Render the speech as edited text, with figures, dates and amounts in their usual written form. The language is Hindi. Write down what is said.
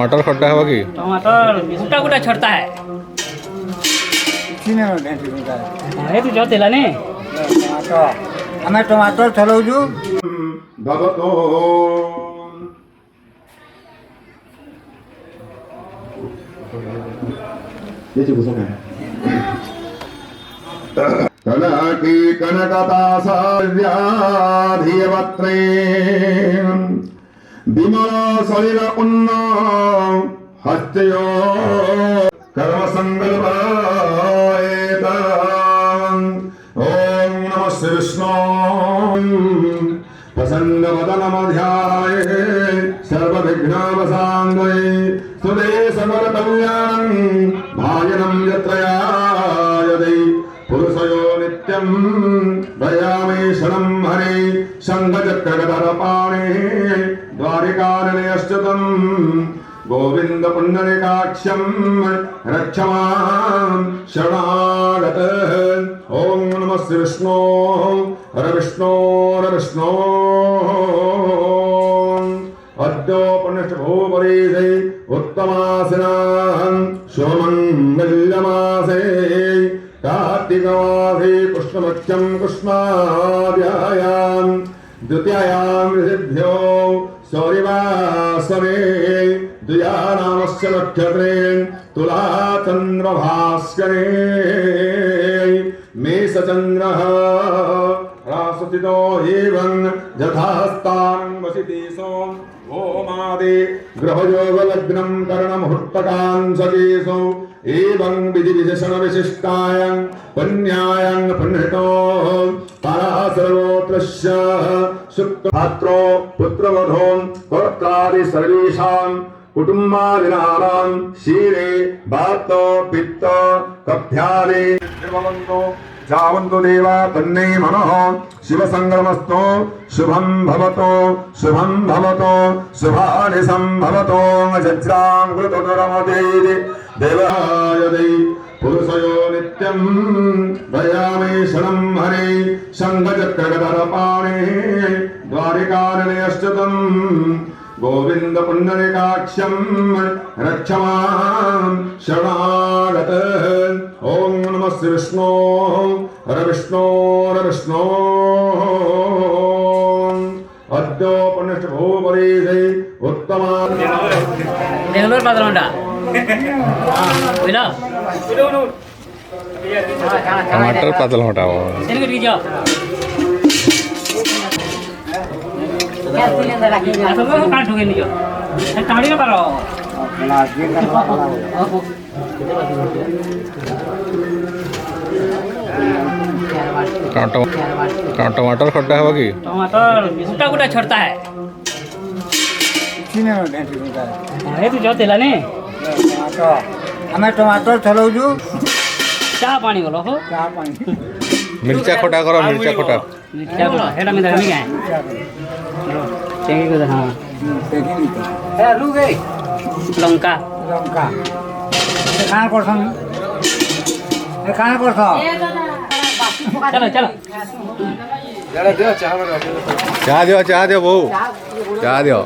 टमाटर खट्टा है कि टमाटर गुटा गुटा छड़ता है ये तो जो तेला ने हमें टमाटर चलो जो भवतो ये चीज गुस्सा है कनकी कनकतासाव्याधिवत्रे विमल शरीर उन्न हस्तयो कर्म संकल्पायेत ओम नमः श्री विष्णु प्रसन्न वदनमध्याये सर्वविघ्नोपशान्तये सुदे सकलकल्याणं भाजनं यत्रयायते पुरुषयो नित्यं भयामि शरणं हरे शङ्खचक्रगदापाणे द्वारिकानिलयश्चतं गोविन्द पुण्डरीकाक्षं रक्षमां शरणागत ॐ नमः श्री विष्णु हर विष्णु अद्योपनिष्ठभूपरीशे उत्तमासिनां शुभमङ्गल्यमासे कार्तिकमासे कृष्णपक्षं कृष्णाध्यायां द्वितीयां ऋषिभ्यो सौरिवासरे द्विजानामस्य नक्षत्रे तुलाचन्द्रभास्करे मेषचन्द्रः रासुतितो एवं यथास्तां वसितेषु ओमादे ग्रहयोगलग्नं करणमुहूर्तकां सकेषु एवं विधिविशेषणविशिष्टायां पुण्यायां पुण्यतो परासर्वोत्रस्य शुक्रपात्रो पुत्रवधो गोत्रादि सर्वेषां कुटुम्बादिनां शीरे वात पित्त कफ्यादि भवन्तु जावन्तु देवा तन्ने मनः शिवसङ्गमस्तु शुभं भवतु शुभानि सम्भवतु जज्रां कृतकरमदेति देवायदे पुरुषयो नित्यं भयामि शरणं हरे शङ्खचक्रगदापाणे द्वारिकानिलयश्चतं गोविन्द पुण्डरीकाक्षं रक्षमां शरणागत ॐ नमः श्री विष्णु हर विष्णु अद्योपनिष्ठभूपरीशे उत्तमा बेंगलोर पादलंडा टमाटर पातल हटाओ टमाटर खट्टा है कि टमाटर गुटा गुटा छड़ता है ये तो जो तेला ने हमें टमाटर चलो जो चाह पानी बोलो हो चाह पानी मिर्चा खोटा करो मिर्चा खोटा क्या बोलो हेडा में धरमी क्या है चेंगे को हां है लू गई लंका लंका कहां करछन ए कहां करछ चलो चलो चाह दियो बहु चाह दियो